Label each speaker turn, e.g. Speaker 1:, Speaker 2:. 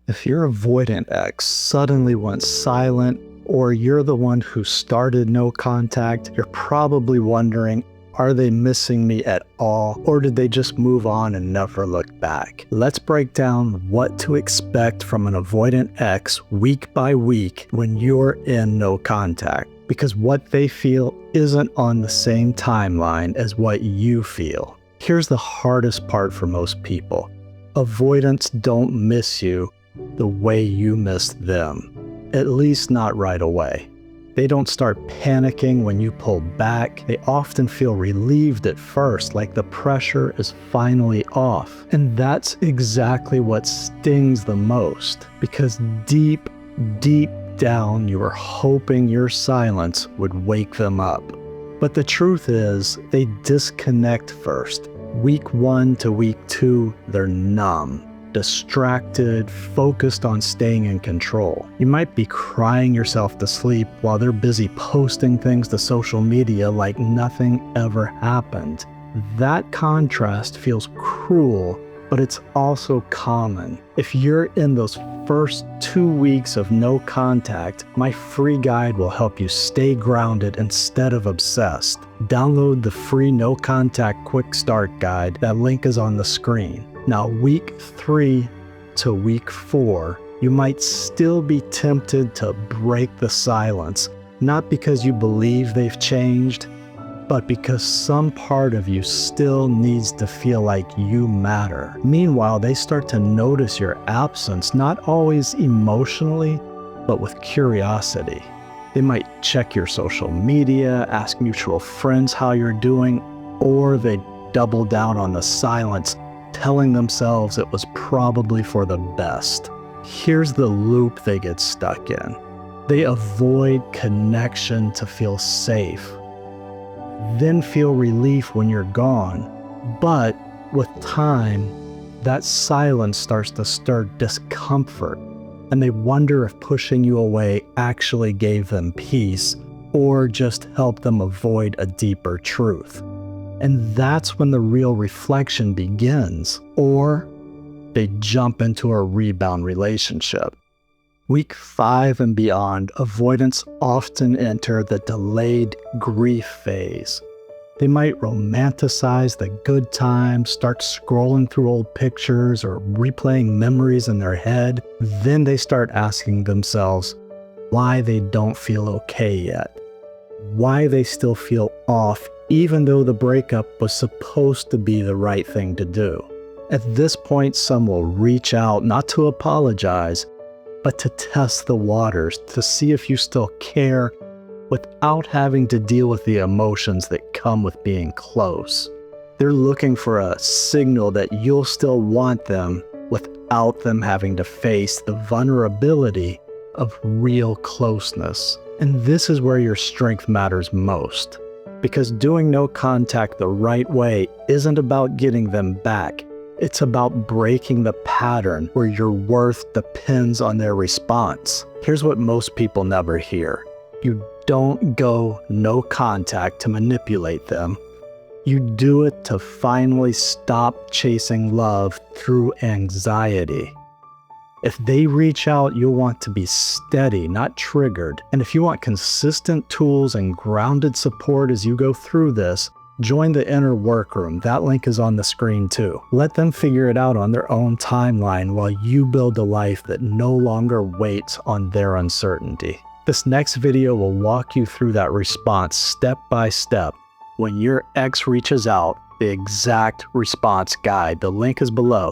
Speaker 1: If your avoidant ex suddenly went silent, or you're the one who started no contact, you're probably wondering, are they missing me at all, or did they just move on and never look back? Let's break down what to expect from an avoidant ex week by week when you're in no contact, because what they feel isn't on the same timeline as what you feel. Here's the hardest part for most people. Avoidants don't miss you the way you missed them, at least not right away. They don't start panicking when you pull back. They often feel relieved at first, like the pressure is finally off. And that's exactly what stings the most, because deep, deep down, you were hoping your silence would wake them up. But the truth is, they disconnect first. Week 1 to week 2, they're numb, distracted, focused on staying in control. You might be crying yourself to sleep while they're busy posting things to social media like nothing ever happened. That contrast feels cruel, but it's also common. If you're in those first 2 weeks of no contact, my free guide will help you stay grounded instead of obsessed. Download the free No Contact Quick Start Guide. That link is on the screen. Now, week 3 to week 4, you might still be tempted to break the silence, not because you believe they've changed, but because some part of you still needs to feel like you matter. Meanwhile, they start to notice your absence, not always emotionally, but with curiosity. They might check your social media, ask mutual friends how you're doing, or they double down on the silence, telling themselves it was probably for the best. Here's the loop they get stuck in. They avoid connection to feel safe, then feel relief when you're gone. But with time, that silence starts to stir discomfort, and they wonder if pushing you away actually gave them peace or just helped them avoid a deeper truth. And that's when the real reflection begins, or they jump into a rebound relationship. Week 5 and beyond, avoidants often enter the delayed grief phase. They might romanticize the good times, start scrolling through old pictures or replaying memories in their head. Then they start asking themselves why they don't feel okay yet, why they still feel off even though the breakup was supposed to be the right thing to do. At this point, some will reach out not to apologize, but to test the waters, to see if you still care without having to deal with the emotions that come with being close. They're looking for a signal that you'll still want them without them having to face the vulnerability of real closeness. And this is where your strength matters most, because doing no contact the right way isn't about getting them back. It's about breaking the pattern where your worth depends on their response. Here's what most people never hear. You don't go no contact to manipulate them. You do it to finally stop chasing love through anxiety. If they reach out, you'll want to be steady, not triggered. And if you want consistent tools and grounded support as you go through this, join the inner workroom. That link is on the screen too. Let them figure it out on their own timeline while you build a life that no longer waits on their uncertainty. This next video will walk you through that response step by step. When your ex reaches out, the exact response guide. The link is below.